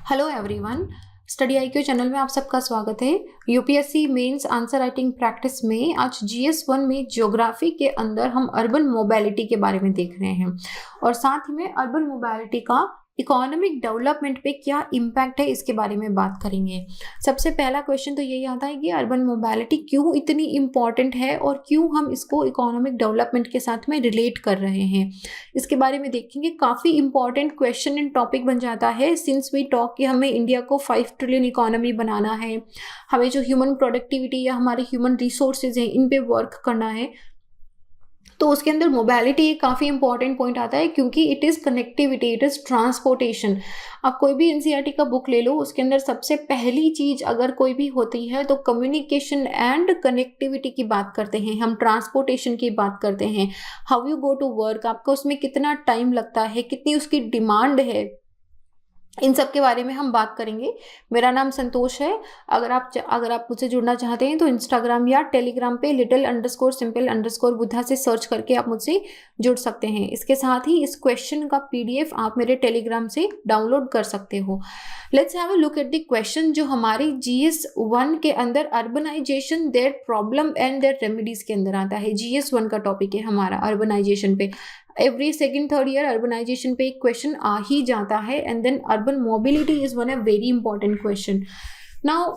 Hello everyone, study IQ channel में आप सबका स्वागत है। UPSC mains answer writing practice में आज जीएस 1 में ज्योग्राफी के अंदर हम अर्बन मोबिलिटी के बारे में देख रहे हैं और साथ ही में अर्बन मोबिलिटी का इकोनॉमिक डेवलपमेंट पे क्या इम्पैक्ट है इसके बारे में बात करेंगे। सबसे पहला क्वेश्चन तो यही आता है कि अर्बन मोबिलिटी क्यों इतनी इम्पॉर्टेंट है और क्यों हम इसको इकोनॉमिक डेवलपमेंट के साथ में रिलेट कर रहे हैं, इसके बारे में देखेंगे। काफ़ी इंपॉर्टेंट क्वेश्चन एंड टॉपिक बन जाता है सिंस वी टॉक कि हमें इंडिया को 5 ट्रिलियन इकोनॉमी बनाना है, हमें जो ह्यूमन प्रोडक्टिविटी या हमारे ह्यूमन रिसोर्सेज हैं इन पे वर्क करना है। तो उसके अंदर मोबिलिटी एक काफ़ी इंपॉर्टेंट पॉइंट आता है क्योंकि it is connectivity, it is transportation. आप कोई भी एनसीईआरटी का बुक ले लो, उसके अंदर सबसे पहली चीज़ अगर कोई भी होती है तो कम्युनिकेशन एंड कनेक्टिविटी की बात करते हैं, हम ट्रांसपोर्टेशन की बात करते हैं। How you go to work, आपका उसमें कितना टाइम लगता है, कितनी उसकी डिमांड है, इन सब के बारे में हम बात करेंगे। मेरा नाम संतोष है। अगर आप मुझसे जुड़ना चाहते हैं तो इंस्टाग्राम या टेलीग्राम पे little_simple_बुद्धा से सर्च करके आप मुझसे जुड़ सकते हैं। इसके साथ ही इस क्वेश्चन का पीडीएफ आप मेरे टेलीग्राम से डाउनलोड कर सकते हो। Let's have a look at the question जो हमारे GS1 के अंदर urbanization their problem and their remedies के अंदर आता है। GS1 का टॉपिक है हमारा अर्बनाइजेशन पे। Every second third year urbanization पे एक क्वेश्चन आ ही जाता है and then urban mobility is one a very important question. Now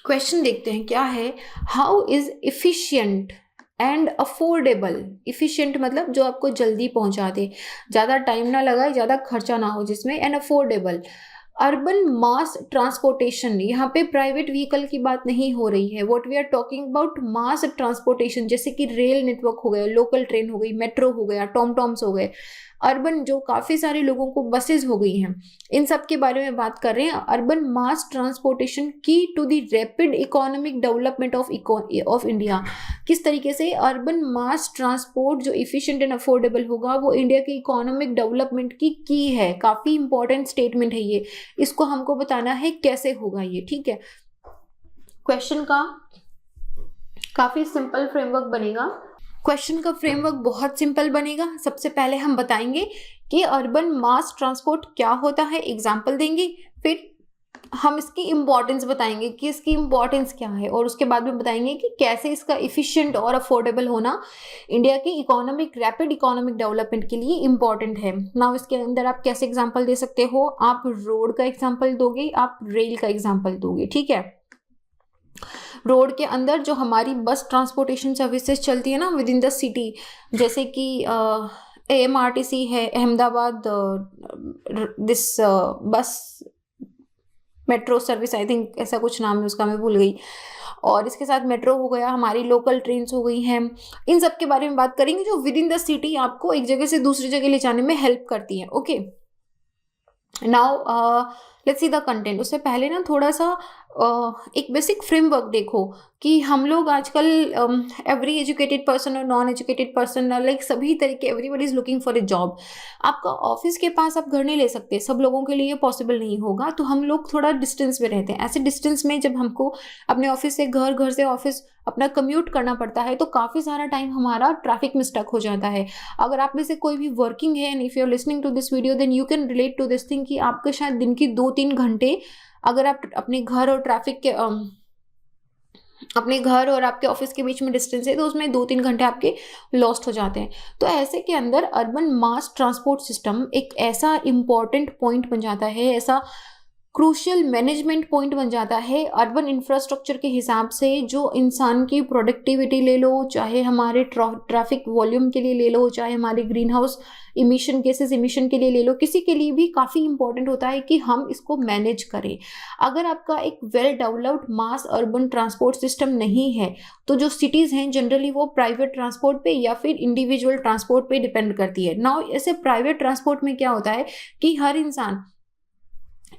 question देखते हैं क्या है। How is efficient and affordable, efficient मतलब जो आपको जल्दी पहुंचा दे, ज़्यादा टाइम ना लगाए, ज़्यादा खर्चा ना हो जिसमें, and affordable urban mass transportation. यहाँ पे प्राइवेट व्हीकल की बात नहीं हो रही है। What we are talking about mass transportation, जैसे कि रेल नेटवर्क हो गया, लोकल ट्रेन हो गई, मेट्रो हो गया, टॉम टॉम्स हो गए, अर्बन जो काफ़ी सारे लोगों को बसेज हो गई हैं, इन सब के बारे में बात कर रहे हैं। अर्बन मास ट्रांसपोर्टेशन की to the rapid economic development of India. किस तरीके से अर्बन मास ट्रांसपोर्ट जो इफिशिएंट एंड अफोर्डेबल होगा वो इंडिया के इकोनॉमिक डेवलपमेंट की है। काफ़ी इंपॉर्टेंट स्टेटमेंट है ये, इसको हमको बताना है कैसे होगा ये, ठीक है। क्वेश्चन का काफ़ी सिंपल फ्रेमवर्क बनेगा। क्वेश्चन का फ्रेमवर्क बहुत सिंपल बनेगा। सबसे पहले हम बताएंगे कि अर्बन मास ट्रांसपोर्ट क्या होता है, एग्जाम्पल देंगे, फिर हम इसकी इम्पोर्टेंस बताएंगे कि इसकी इम्पोर्टेंस क्या है, और उसके बाद में बताएंगे कि कैसे इसका इफिशिएंट और अफोर्डेबल होना इंडिया की रैपिड इकोनॉमिक डेवलपमेंट के लिए इम्पॉर्टेंट है। नाउ इसके अंदर आप कैसे एग्जाम्पल दे सकते हो, आप रोड का एग्जाम्पल दोगे, आप रेल का एग्जाम्पल दोगे, ठीक है। रोड के अंदर जो हमारी बस ट्रांसपोर्टेशन सर्विसेज चलती है ना विद इन द सिटी, जैसे कि AMRTC है अहमदाबाद, दिस बस मेट्रो सर्विस, आई थिंक ऐसा कुछ नाम है उसका, मैं भूल गई। और इसके साथ मेट्रो हो गया, हमारी लोकल ट्रेन्स हो गई हैं, इन सब के बारे में बात करेंगे जो विद इन द सिटी आपको एक जगह से दूसरी जगह ले जाने में हेल्प करती हैं। Okay, now let's see the content. उससे पहले ना थोड़ा सा एक बेसिक फ्रेमवर्क देखो कि हम लोग आजकल एवरी एजुकेटेड पर्सन और नॉन एजुकेटेड पर्सन, लाइक सभी तरीके, everybody is looking for a job. आपका ऑफिस के पास आप घर नहीं ले सकते, सब लोगों के लिए पॉसिबल नहीं होगा, तो हम लोग थोड़ा डिस्टेंस में रहते हैं। ऐसे डिस्टेंस में जब हमको अपने ऑफिस से घर, घर से ऑफिस अपना कम्यूट करना पड़ता है तो काफ़ी सारा टाइम हमारा ट्रैफिक में स्टक हो जाता है। अगर आप में से कोई भी वर्किंग है and if you are listening to this video then you can relate to this thing कि आपके शायद दिन की 2-3 घंटे अगर आप अपने घर और ट्रैफिक के अपने घर और आपके ऑफिस के बीच में डिस्टेंस है तो उसमें 2-3 घंटे आपके लॉस्ट हो जाते हैं। तो ऐसे के अंदर अर्बन मास ट्रांसपोर्ट सिस्टम एक ऐसा इंपॉर्टेंट पॉइंट बन जाता है, ऐसा क्रूशियल मैनेजमेंट पॉइंट बन जाता है अर्बन इंफ्रास्ट्रक्चर के हिसाब से। जो इंसान की प्रोडक्टिविटी ले लो, चाहे हमारे ट्रैफिक वॉल्यूम के लिए ले लो, चाहे हमारे ग्रीन हाउस गैसेस इमिशन के लिए ले लो, किसी के लिए भी काफ़ी इंपॉर्टेंट होता है कि हम इसको मैनेज करें। अगर आपका एक वेल डेवलप्ड मास अर्बन ट्रांसपोर्ट सिस्टम नहीं है तो जो सिटीज़ हैं जनरली वो प्राइवेट ट्रांसपोर्ट पे या फिर इंडिविजुअल ट्रांसपोर्ट पे डिपेंड करती है। नाउ ऐसे प्राइवेट ट्रांसपोर्ट में क्या होता है कि हर इंसान,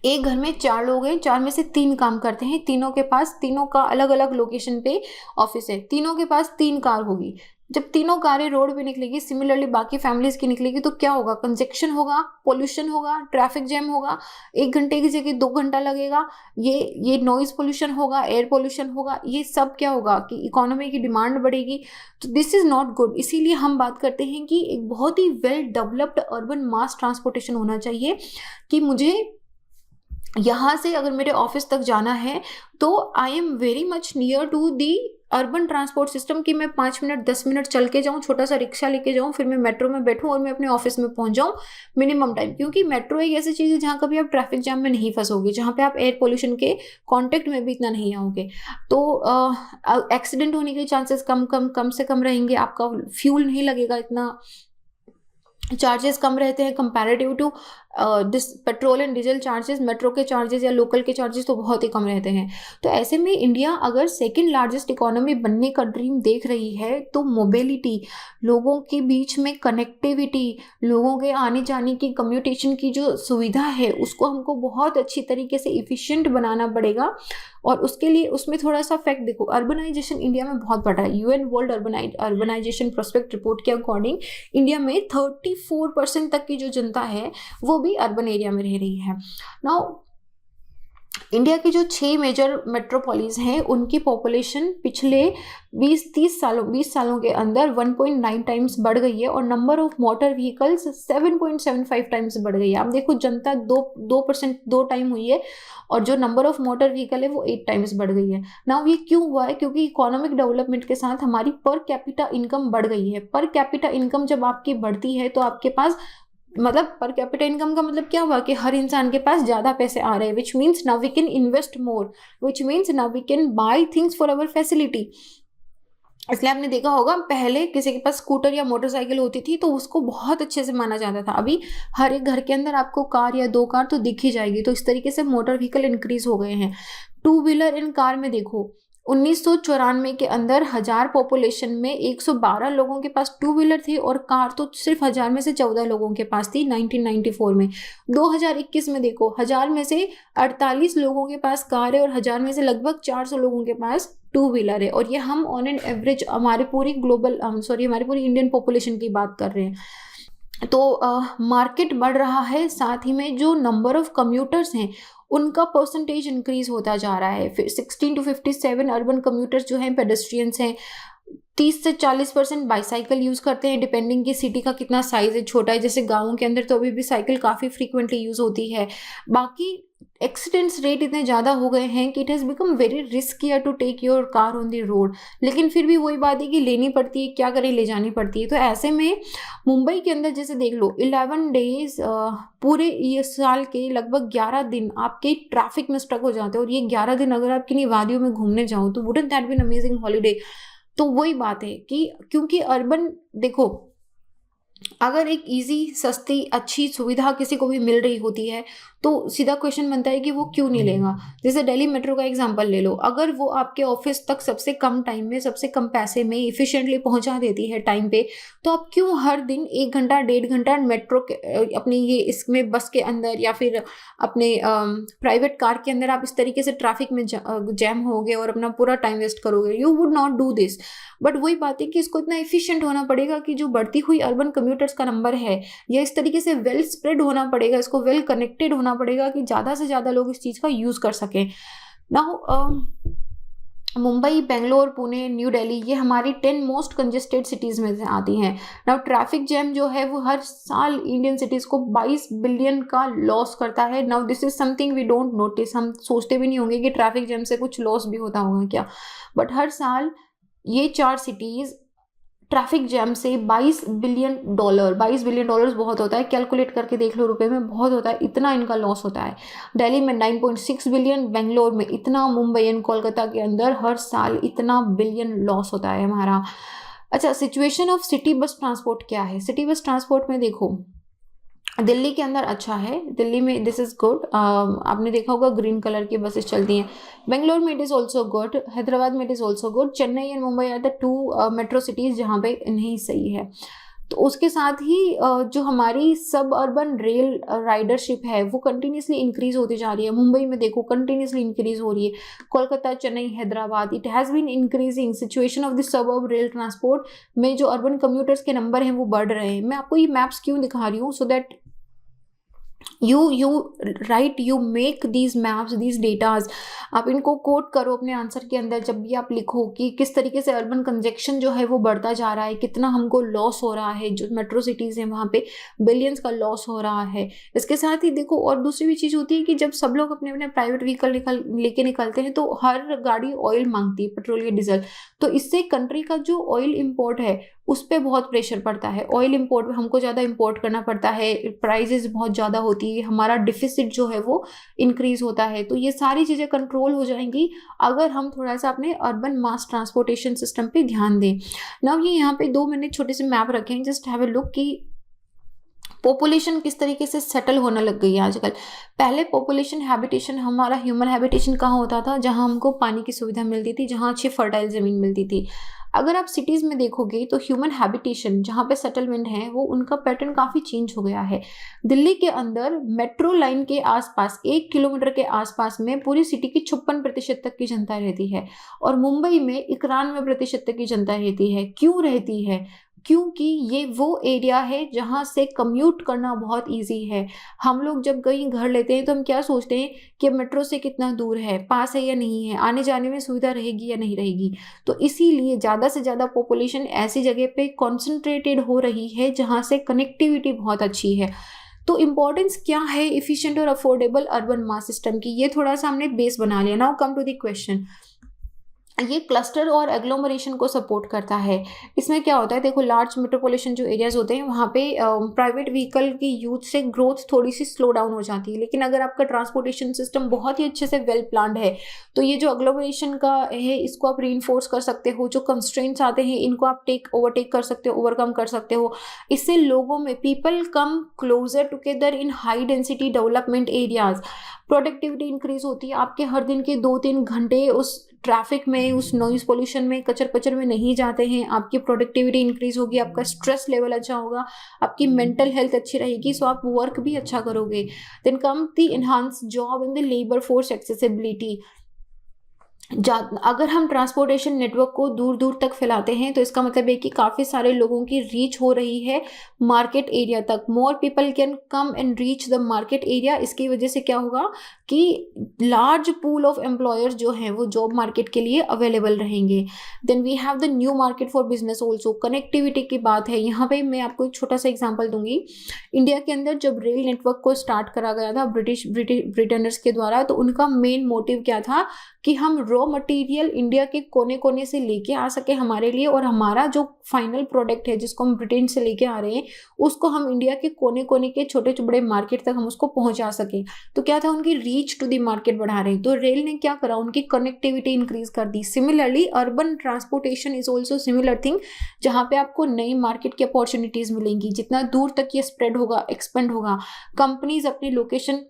एक घर में 4 लोग हैं, 4 में से 3 काम करते हैं, तीनों का अलग अलग लोकेशन पे ऑफिस है, तीनों के पास 3 कार होगी। जब तीनों कारें रोड पे निकलेगी, सिमिलरली बाकी फैमिलीज की निकलेगी, तो क्या होगा, कंजेक्शन होगा, पोल्यूशन होगा, ट्रैफिक जैम होगा, 1 घंटे की जगह 2 घंटा लगेगा, ये नॉइज पोल्यूशन होगा, एयर पोल्यूशन होगा, ये सब क्या होगा कि इकोनॉमी की डिमांड बढ़ेगी। तो दिस इज नॉट गुड। इसीलिए हम बात करते हैं कि एक बहुत ही well developed urban mass transportation होना चाहिए कि मुझे यहाँ से अगर मेरे ऑफिस तक जाना है तो I am very much near to the urban transport system कि मैं 5 मिनट 10 मिनट चल के जाऊँ, छोटा सा रिक्शा लेके जाऊँ, फिर मैं मेट्रो में बैठूँ और मैं अपने ऑफिस में पहुँच जाऊँ मिनिमम टाइम। क्योंकि मेट्रो एक ऐसी चीज़ है जहाँ कभी आप ट्रैफिक जाम में नहीं फंसोगे, जहाँ पे आप एयर पोल्यूशन के कांटेक्ट में भी इतना नहीं आओगे, तो एक्सीडेंट होने के चांसेस कम से कम रहेंगे, आपका फ्यूल नहीं लगेगा इतना, चार्जेस कम रहते हैं comparative to this petrol and diesel charges. Metro के चार्जेस या लोकल के चार्जेस तो बहुत ही कम रहते हैं। तो ऐसे में इंडिया अगर सेकंड लार्जेस्ट इकोनॉमी बनने का ड्रीम देख रही है तो मोबिलिटी, लोगों के बीच में कनेक्टिविटी, लोगों के आने जाने की कम्युनिकेशन की जो सुविधा है उसको हमको बहुत अच्छी तरीके से इफिशिएंट बनाना पड़ेगा। और उसके लिए उसमें थोड़ा सा फैक्ट देखो, अर्बनाइजेशन इंडिया में बहुत बढ़ रहा है। UN world urbanization prospect report के अकॉर्डिंग इंडिया में 34% तक की जो जनता है वो भी अर्बन एरिया में रह रही है। नाउ इंडिया की जो 6 मेजर मेट्रोपोलिस हैं उनकी पॉपुलेशन पिछले 20 सालों के अंदर 1.9 टाइम्स बढ़ गई है और number of motor vehicles 7.75 times बढ़ गई है। आप देखो जनता 2 टाइम हुई है और जो नंबर ऑफ मोटर व्हीकल है वो 8 टाइम्स बढ़ गई है। नाउ ये क्यों हुआ है? क्योंकि इकोनॉमिक डेवलपमेंट के साथ हमारी पर कैपिटा इनकम बढ़ गई है। पर कैपिटा इनकम जब आपकी बढ़ती है तो आपके पास मतलब पर कैपिटा इनकम का मतलब क्या हुआ कि हर इंसान के पास ज्यादा पैसे आ रहे हैं, which means now we can invest more, which means now we can buy things for our facility. इसलिए आपने देखा होगा पहले किसी के पास स्कूटर या मोटरसाइकिल होती थी तो उसको बहुत अच्छे से माना जाता था। अभी हर एक घर के अंदर आपको कार या 2 कार तो दिख ही जाएगी। तो इस तरीके से मोटर व्हीकल इंक्रीज हो गए हैं। 2 व्हीलर इन कार में देखो 1994 के अंदर 1000 पॉपुलेशन में 112 लोगों के पास 2 व्हीलर थी और कार तो सिर्फ 1000 में से 14 लोगों के पास थी 1994 में। 2021 में देखो 1000 में से 48 लोगों के पास कार है और 1000 में से लगभग 400 लोगों के पास 2 व्हीलर है। और ये हम ऑन एन एवरेज हमारे पूरी हमारी पूरी इंडियन पॉपुलेशन की बात कर रहे हैं। तो मार्केट बढ़ रहा है, साथ ही में जो नंबर ऑफ कम्यूटर्स हैं उनका परसेंटेज इंक्रीज होता जा रहा है। फिर 16 to 57 अर्बन कम्यूटर्स जो हैं पेडेस्ट्रियंस हैं, 30 से 40% बाईसाइकिल यूज करते हैं, डिपेंडिंग कि सिटी का कितना साइज है, छोटा है। जैसे गाँव के अंदर तो अभी भी साइकिल काफ़ी फ्रीक्वेंटली यूज होती है। बाकी एक्सीडेंट्स रेट इतने ज़्यादा हो गए हैं कि it has become very riskier to take your car on the road. लेकिन फिर भी वही बात है कि लेनी पड़ती है, क्या करें, ले जानी पड़ती है। तो ऐसे में मुंबई के अंदर जैसे देख लो 11 डेज पूरे ये साल के लगभग 11 दिन आपके ट्रैफिक में स्टक हो जाते हैं। और ये 11 दिन अगर आप किन्हीं वादियों में घूमने जाओ तो wouldn't that be an amazing holiday. तो वही बात है कि क्योंकि अर्बन देखो अगर एक इजी सस्ती अच्छी सुविधा किसी को भी मिल रही होती है तो सीधा क्वेश्चन बनता है कि वो क्यों नहीं लेगा। जैसे दिल्ली मेट्रो का एग्जांपल ले लो, अगर वो आपके ऑफिस तक सबसे कम टाइम में सबसे कम पैसे में इफिशिएंटली पहुंचा देती है टाइम पे, तो आप क्यों हर दिन 1 घंटा 1.5 घंटा मेट्रो के अपनी ये इसमें बस के अंदर या फिर अपने प्राइवेट कार के अंदर आप इस तरीके से ट्रैफिक में जैम होगे और अपना पूरा टाइम वेस्ट करोगे। You would not do this. But वही बात है कि इसको इतना एफिशिएंट होना पड़ेगा कि जो बढ़ती हुई अर्बन कम्यूटर्स का नंबर है या इस तरीके से वेल स्प्रेड होना पड़ेगा, इसको वेल कनेक्टेड होना पड़ेगा कि ज़्यादा से ज़्यादा लोग इस चीज़ का यूज़ कर सकें। नाउ मुंबई, बेंगलोर, पुणे, न्यू दिल्ली ये हमारी 10 मोस्ट कंजेस्टेड सिटीज़ में से आती हैं। नाउ ट्रैफिक जैम जो है वो हर साल इंडियन सिटीज़ को 22 बिलियन का लॉस करता है। Now this is something we don't notice. हम सोचते भी नहीं होंगे कि ट्रैफिक जैम से कुछ लॉस भी होता होगा क्या, बट हर साल ये 4 सिटीज़ ट्रैफिक जैम से $22 बिलियन, $22 बिलियन बहुत होता है, कैलकुलेट करके देख लो रुपए में, बहुत होता है, इतना इनका लॉस होता है। दिल्ली में 9.6 बिलियन, बेंगलोर में इतना, मुंबई एंड कोलकाता के अंदर हर साल इतना बिलियन लॉस होता है हमारा। अच्छा, situation of city bus transport क्या है? सिटी बस ट्रांसपोर्ट में देखो दिल्ली के अंदर अच्छा है, दिल्ली में दिस इज़ गुड। आपने देखा होगा ग्रीन कलर की बसेस चलती हैं। बेंगलोर में it is also good, Hyderabad में it is also good, Chennai and Mumbai are the 2 metro cities जहाँ पे नहीं सही है। तो उसके साथ ही जो हमारी सब अर्बन रेल राइडरशिप है वो कंटिन्यूसली इंक्रीज होती जा रही है। मुंबई में देखो कंटिन्यूसली इंक्रीज हो रही है, Kolkata, Chennai, Hyderabad, it has been increasing. Situation of the suburb rail transport में जो अर्बन कम्यूटर्स के नंबर हैं वो बढ़ रहे हैं। मैं आपको ये मैप्स क्यों दिखा रही हूँ, so that you right, you make these maps, these datas, आप इनको कोट करो अपने आंसर के अंदर जब भी आप लिखो कि किस तरीके से अर्बन कंजेक्शन जो है वो बढ़ता जा रहा है, कितना हमको लॉस हो रहा है, जो मेट्रो सिटीज़ हैं वहाँ पे बिलियंस का लॉस हो रहा है। इसके साथ ही देखो और दूसरी भी चीज़ होती है कि जब सब लोग अपने अपने प्राइवेट व्हीकल लेके निकलते हैं तो हर गाड़ी ऑयल मांगती है, पेट्रोल या डीजल। तो इससे कंट्री का जो ऑयल इम्पोर्ट है उस पर बहुत प्रेशर पड़ता है। ऑयल इम्पोर्ट में हमको ज़्यादा इम्पोर्ट करना पड़ता है, प्राइजेस बहुत ज़्यादा होती है, हमारा डिफिसिट जो है वो इंक्रीज होता है। तो ये सारी चीज़ें कंट्रोल हो जाएंगी अगर हम थोड़ा सा अपने अर्बन मास ट्रांसपोर्टेशन सिस्टम पे ध्यान दें। नाउ ये यहाँ पे 2 मैंने छोटे से मैप रखे हैं, जस्ट हैव ए लुक कि पॉपुलेशन किस तरीके से सेटल होने लग गई है आजकल। पहले पॉपुलेशन हैबिटेशन, हमारा ह्यूमन हैबिटेशन कहाँ होता था, जहाँ हमको पानी की सुविधा मिलती थी, जहाँ अच्छी फर्टाइल ज़मीन मिलती थी। अगर आप सिटीज़ में देखोगे तो ह्यूमन हैबिटेशन जहाँ पे सेटलमेंट है वो उनका पैटर्न काफ़ी चेंज हो गया है। दिल्ली के अंदर मेट्रो लाइन के आसपास 1 किलोमीटर के आसपास में पूरी सिटी की 56% तक की जनता रहती है और मुंबई में 91% तक की जनता रहती है। क्यों रहती है? क्योंकि ये वो एरिया है जहाँ से कम्यूट करना बहुत इजी है। हम लोग जब कहीं घर लेते हैं तो हम क्या सोचते हैं कि मेट्रो से कितना दूर है, पास है या नहीं है, आने जाने में सुविधा रहेगी या नहीं रहेगी। तो इसीलिए ज़्यादा से ज़्यादा पॉपुलेशन ऐसी जगह पे कॉन्सेंट्रेटेड हो रही है जहाँ से कनेक्टिविटी बहुत अच्छी है। तो इम्पोर्टेंस क्या है एफिशिएंट और अफोर्डेबल अर्बन मास सिस्टम की, ये थोड़ा सा हमने बेस बना लिया। Now come to the question. ये क्लस्टर और एग्लोमरेशन को सपोर्ट करता है। इसमें क्या होता है, देखो लार्ज मेट्रोपॉलिटन जो एरियाज होते हैं वहाँ पे प्राइवेट व्हीकल की यूज से ग्रोथ थोड़ी सी स्लो डाउन हो जाती है। लेकिन अगर आपका ट्रांसपोर्टेशन सिस्टम बहुत ही अच्छे से वेल प्लान्ड है तो ये जो एग्लोमरेशन का है इसको आप रीइंफोर्स कर सकते हो। जो कंस्ट्रेंट्स आते हैं इनको आप ओवरटेक कर सकते हो, ओवरकम कर सकते हो। इससे लोगों में people come closer together in high density development areas. Productivity increase होती है, आपके हर दिन के 2-3 घंटे उस ट्रैफिक में, उस नॉइज पोल्यूशन में, कचर पचर में नहीं जाते हैं। आपकी प्रोडक्टिविटी इंक्रीज होगी, आपका स्ट्रेस लेवल अच्छा होगा, आपकी मेंटल हेल्थ अच्छी रहेगी, सो आप वर्क भी अच्छा करोगे। Then come the enhance job in the labour force accessibility. अगर हम ट्रांसपोर्टेशन नेटवर्क को दूर दूर तक फैलाते हैं तो इसका मतलब है कि काफ़ी सारे लोगों की रीच हो रही है मार्केट एरिया तक। More people can come and reach the market area. इसकी वजह से क्या होगा कि लार्ज पूल ऑफ एम्प्लॉयर्स जो हैं वो जॉब मार्केट के लिए अवेलेबल रहेंगे। Then we have the new market for business also. Connectivity की बात है यहाँ पे, मैं आपको एक छोटा सा एग्जाम्पल दूंगी। इंडिया के अंदर जब रेल नेटवर्क को स्टार्ट करा गया था ब्रिटेनर्स के द्वारा, तो उनका मेन मोटिव क्या था कि हम रॉ मटेरियल इंडिया के कोने कोने से लेके आ सके हमारे लिए, और हमारा जो फाइनल प्रोडक्ट है जिसको हम ब्रिटेन से लेके आ रहे हैं उसको हम इंडिया के कोने कोने के छोटे बड़े मार्केट तक हम उसको पहुंचा सके। तो क्या था, उनकी रीच टू द मार्केट बढ़ा रहे हैं। तो रेल ने क्या करा, उनकी कनेक्टिविटी इंक्रीज कर दी। Similarly urban transportation is also similar thing, जहाँ पे आपको नई मार्केट की अपॉर्चुनिटीज मिलेंगी। जितना दूर तक ये स्प्रेड होगा, एक्सपेंड होगा, कंपनीज अपनी लोकेशन,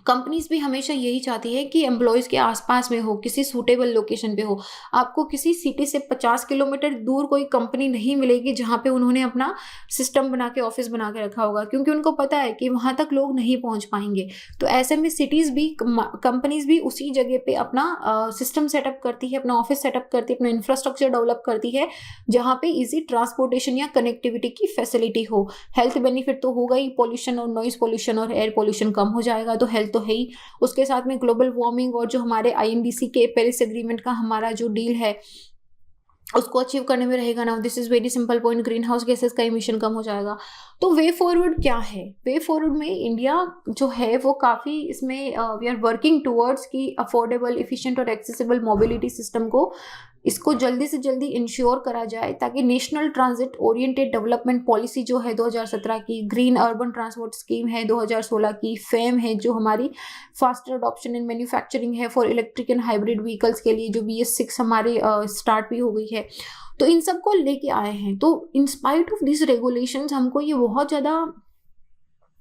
कंपनीज भी हमेशा यही चाहती है कि एम्प्लॉयज़ के आसपास में हो, किसी सूटेबल लोकेशन पे हो। आपको किसी सिटी से 50 किलोमीटर दूर कोई कंपनी नहीं मिलेगी जहाँ पे उन्होंने अपना सिस्टम बना के, ऑफिस बना के रखा होगा, क्योंकि उनको पता है कि वहाँ तक लोग नहीं पहुँच पाएंगे। तो ऐसे में सिटीज़ भी, कंपनीज भी उसी जगह पे अपना सिस्टम सेटअप करती है, अपना ऑफिस सेटअप करती है, अपना इंफ्रास्ट्रक्चर डेवलप करती है जहाँ पे ईजी ट्रांसपोर्टेशन या कनेक्टिविटी की फैसिलिटी हो। हेल्थ बेनिफिट तो होगा ही, पॉल्यूशन और नॉइज पॉल्यूशन और एयर पॉल्यूशन कम हो जाएगा, तो हेल्थ तो है ही। उसके साथ में ग्लोबल वार्मिंग और जो हमारे आईएनडीसी के पेरिस एग्रीमेंट का हमारा जो डील है उसको अचीव करने में रहेगा ना। This is very simple point, green house gases का इमिशन कम हो जाएगा। तो वे फॉरवर्ड क्या है? वे फॉरवर्ड में इंडिया जो है वो काफ़ी इसमें वी आर वर्किंग टूवर्ड्स की अफोर्डेबल, इफिशिएंट और एक्सेसिबल मोबिलिटी सिस्टम को, इसको जल्दी से जल्दी इंश्योर करा जाए ताकि national transit oriented development policy जो है 2017 की, ग्रीन अर्बन ट्रांसपोर्ट स्कीम है 2016 की, फेम है जो हमारी फास्टर अडॉप्शन इन मैन्युफैक्चरिंग है for electric and hybrid vehicles के लिए, जो BS6 हमारे स्टार्ट भी हो गई है। तो इन सबको लेके आए हैं। तो in spite of this regulations हमको ये बहुत ज़्यादा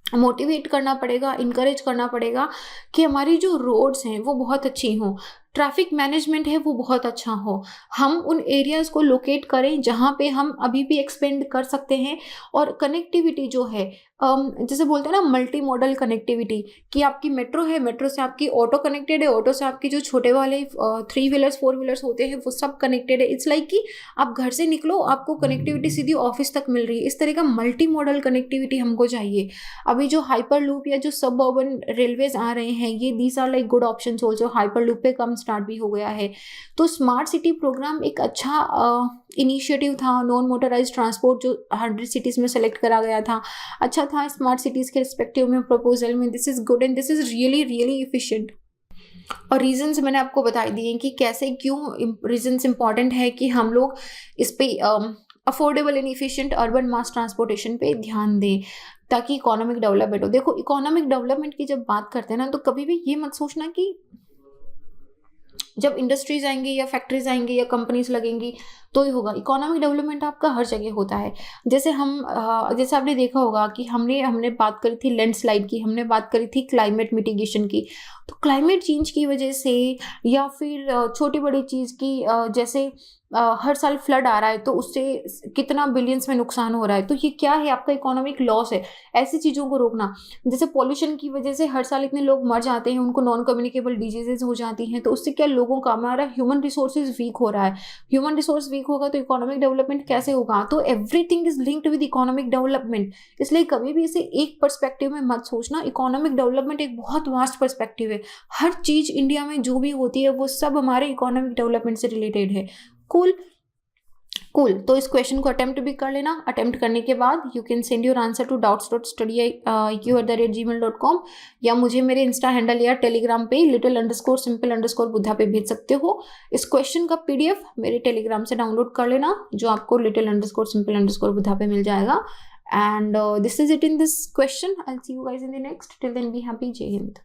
मोटिवेट करना पड़ेगा, इनकरेज करना पड़ेगा कि हमारी जो रोड्स हैं वो बहुत अच्छी हों। ट्रैफिक मैनेजमेंट है वो बहुत अच्छा हो, हम उन एरियाज़ को लोकेट करें जहाँ पे हम अभी भी एक्सपेंड कर सकते हैं। और कनेक्टिविटी जो है, जैसे बोलते हैं ना मल्टी मॉडल कनेक्टिविटी, कि आपकी मेट्रो है, मेट्रो से आपकी ऑटो कनेक्टेड है, ऑटो से आपके जो छोटे वाले 3 व्हीलर्स 4 व्हीलर्स होते हैं वो सब कनेक्टेड है। इट्स लाइक कि आप घर से निकलो, आपको कनेक्टिविटी सीधी ऑफिस तक मिल रही है। इस तरह का मल्टी मॉडल कनेक्टिविटी हमको चाहिए। अभी जो हाइपर लूप या जो सब अर्बन रेलवेज आ रहे हैं, ये these are like good options also. Hyperloop पे कम स्टार्ट भी हो गया है। तो स्मार्ट सिटी प्रोग्राम एक अच्छा इनिशिएटिव था। नॉन मोटराइज ट्रांसपोर्ट जो 100 सिटीज़ में सेलेक्ट करा गया था, अच्छा था स्मार्ट सिटीज़ के रिस्पेक्टिव में प्रपोजल में। This is good and this is really really efficient. और रीजंस मैंने आपको बता दिए कि कैसे, क्यों रीजंस इंपॉर्टेंट है कि हम लोग इस पे affordable and efficient urban mass transportation पे ध्यान दें, ताकि इकोनॉमिक डेवलपमेंट हो। देखो, इकोनॉमिक डेवलपमेंट की जब बात करते हैं ना, तो कभी भी ये मत सोचना कि जब इंडस्ट्रीज आएंगी या फैक्ट्रीज आएंगी या कंपनीज लगेंगी तो ही होगा। इकोनॉमिक डेवलपमेंट आपका हर जगह होता है। जैसे जैसे आपने देखा होगा कि हमने बात करी थी लैंडस्लाइड की, हमने बात करी थी क्लाइमेट मिटिगेशन की। तो क्लाइमेट चेंज की वजह से या फिर छोटी बड़ी चीज़ की, जैसे हर साल फ्लड आ रहा है तो उससे कितना बिलियंस में नुकसान हो रहा है, तो ये क्या है, आपका इकोनॉमिक लॉस है। ऐसी चीज़ों को रोकना। जैसे पॉल्यूशन की वजह से हर साल इतने लोग मर जाते हैं, उनको नॉन कम्युनिकेबल डिजीजेज हो जाती हैं, तो उससे क्या लोगों का, हमारा ह्यूमन रिसोर्सेज वीक हो रहा है। ह्यूमन रिसोर्स वीक होगा तो इकोनॉमिक डेवलपमेंट कैसे होगा। तो everything is linked with economic development. इसलिए कभी भी इसे एक पर्सपेक्टिव में मत सोचना। इकोनॉमिक डेवलपमेंट एक बहुत वास्ट पर्सपेक्टिव है। हर चीज़ इंडिया में जो भी होती है वो सब हमारे इकोनॉमिक डेवलपमेंट से रिलेटेड है। Cool cool. तो इस क्वेश्चन को अटेम्प्ट भी कर लेना। अटेम्प्ट करने के बाद you can send your answer to doubts.studyiq@gmail.com, या मुझे मेरे इंस्टा हैंडल या टेलीग्राम पे little_simple_बुद्धा पे भेज सकते हो। इस क्वेश्चन का PDF मेरे टेलीग्राम से डाउनलोड कर लेना, जो आपको little_simple_बुद्धा पे मिल जाएगा। And this is it in this question. I will see you guys in the next. Till then be happy. जय हिंद।